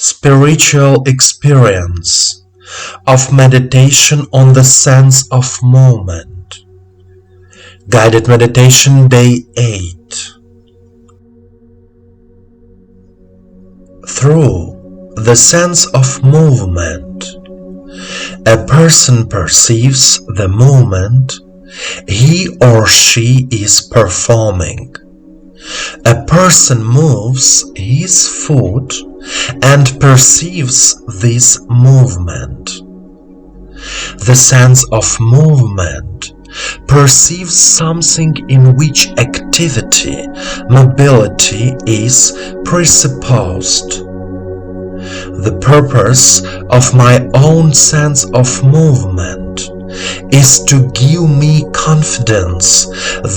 Spiritual experience of meditation on the sense of movement. Guided meditation day 8. Through the sense of movement, a person perceives the movement he or she is performing. A person moves his foot and perceives this movement. The sense of movement perceives something in which activity, mobility is presupposed. The purpose of my own sense of movement is to give me confidence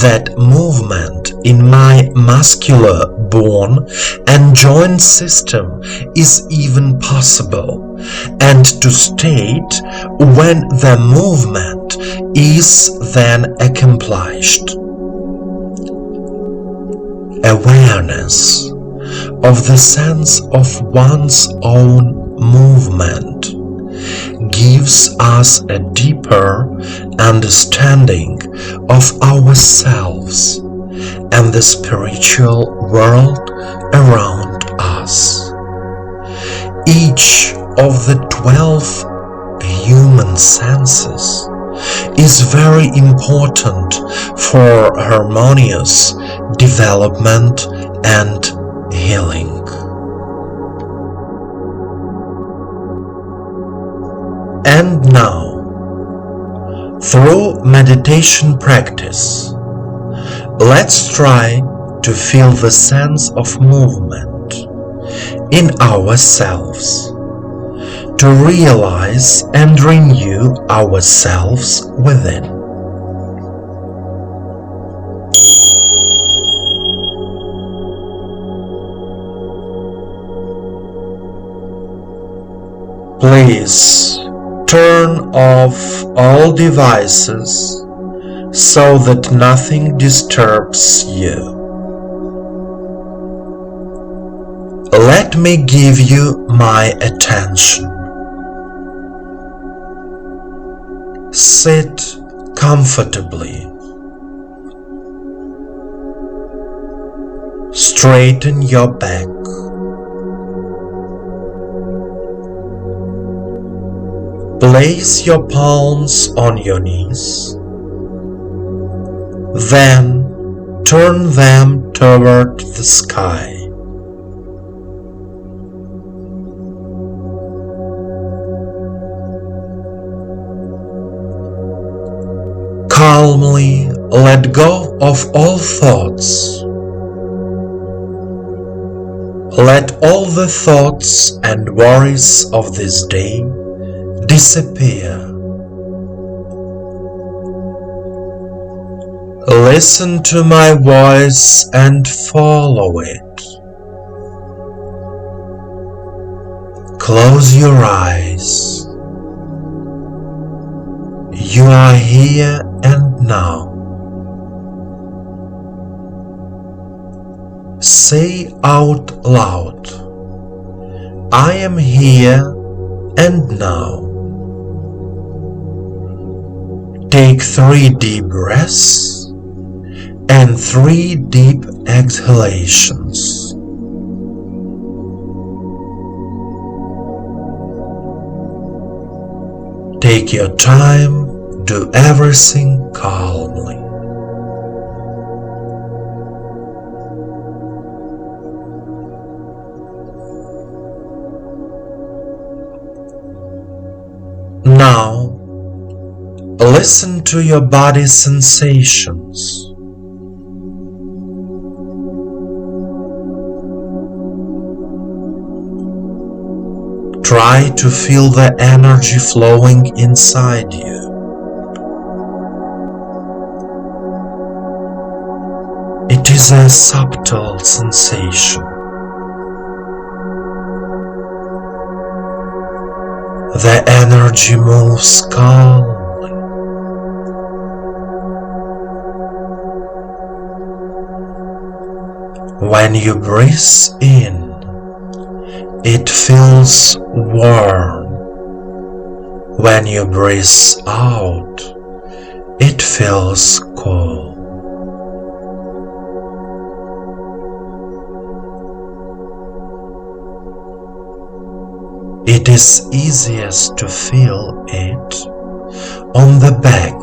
that movement in my muscular bone and joint system is even possible, and to state when the movement is then accomplished. Awareness of the sense of one's own movement gives us a deeper understanding of ourselves and the spiritual world around us. Each of the 12 human senses is very important for harmonious development and healing. And now, through meditation practice, let's try to feel the sense of movement in ourselves, to realize and renew ourselves within. Please turn off all devices so that nothing disturbs you. Let me give you my attention. Sit comfortably. Straighten your back. Place your palms on your knees. Then turn them toward the sky. Calmly let go of all thoughts. Let all the thoughts and worries of this day disappear. Listen to my voice and follow it. Close your eyes. You are here and now. Say out loud, I am here and now. Take 3 deep breaths and 3 deep exhalations. Take your time, do everything calmly. Now, listen to your body's sensations. Try to feel the energy flowing inside you. It is a subtle sensation. The energy moves calmly. When you breathe in, It feels warm. When you breathe out, it feels cool. It is easiest to feel it on the back,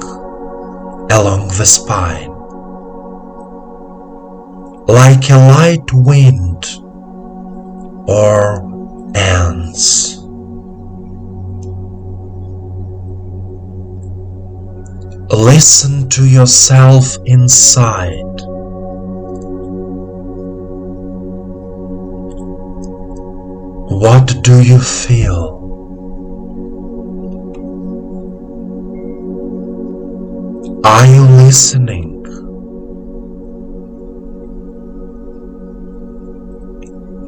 along the spine, like a light wind or ants. Listen to yourself inside. What do you feel? Are you listening?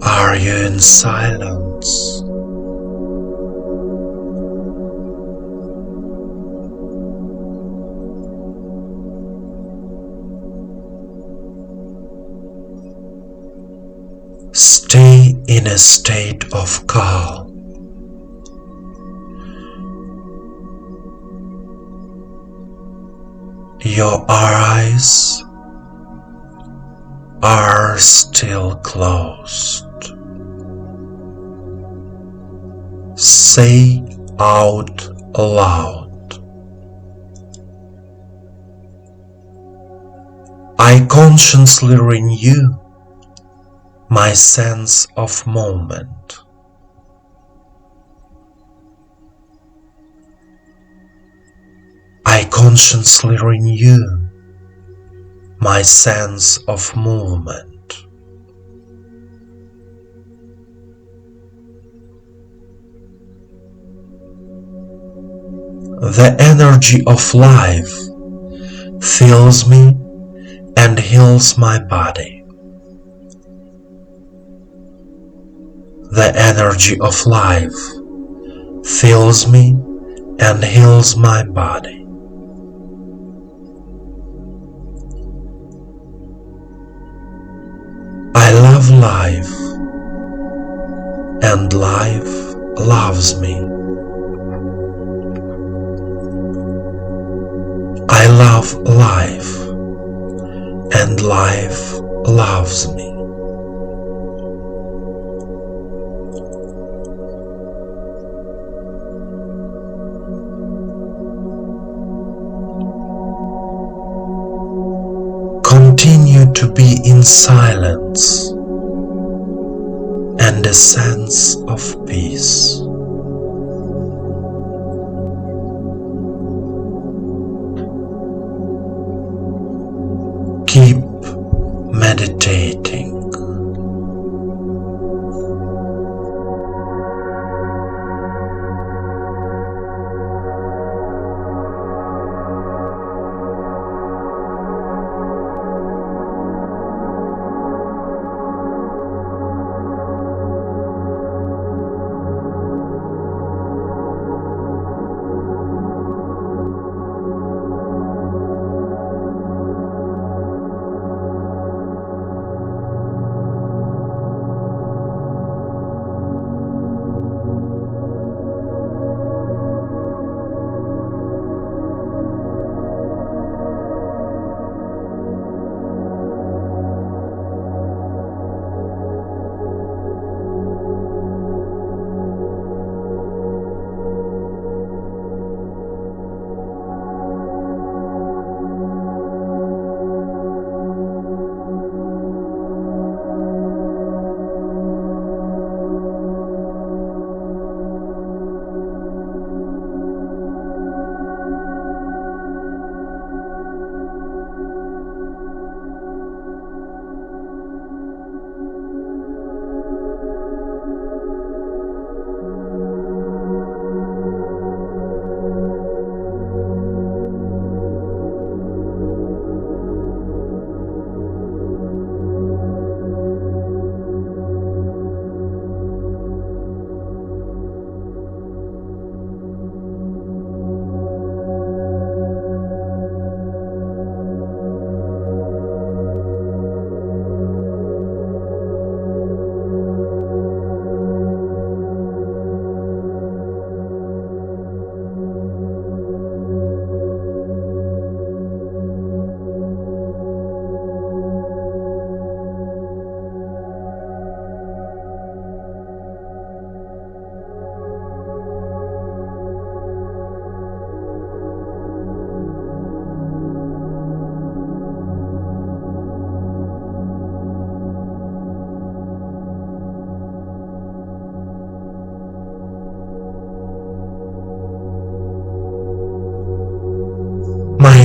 Are you in silence? Stay in a state of calm. Your eyes are still closed. Say out loud, I consciously renew my sense of moment. I consciously renew my sense of movement. The energy of life fills me and heals my body. The energy of life fills me and heals my body. I love life, and life loves me. I love life, and life loves me. Continue to be in silence and a sense of peace. Keep meditating.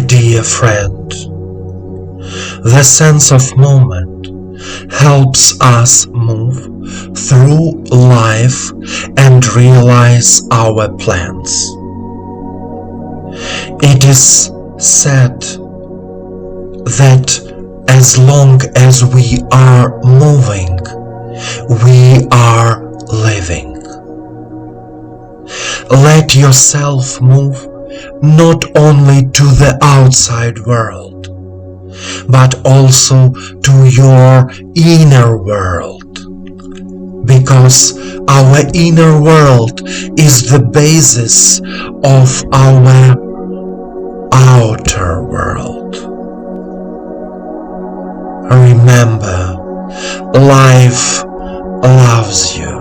dear friend. The sense of movement helps us move through life and realize our plans. It is said that as long as we are moving, we are living. Let yourself move not only to the outside world, but also to your inner world, because our inner world is the basis of our outer world. Remember, life loves you.